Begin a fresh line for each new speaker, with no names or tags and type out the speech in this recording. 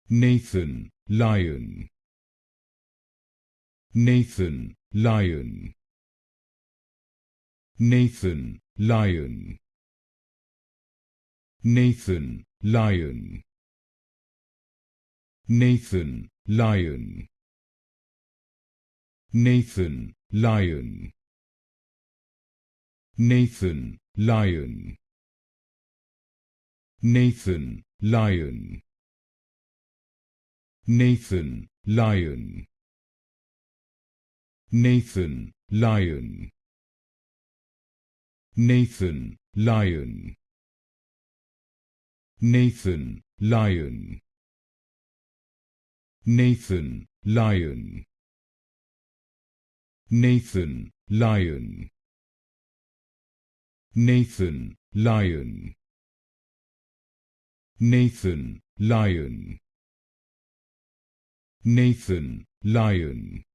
Nathan, Lyon. Nathan, Lyon. Nathan, Lyon. Nathan, Lyon. Nathan, Lyon. Nathan, Lyon. Nathan, Lyon. Nathan, Lyon. Nathan, Lyon. Nathan, Lyon. Nathan, Lyon. Nathan, Lyon. Nathan, Lyon. Nathan, Lyon. Nathan, Lyon. Nathan, Lyon. Nathan, Lyon.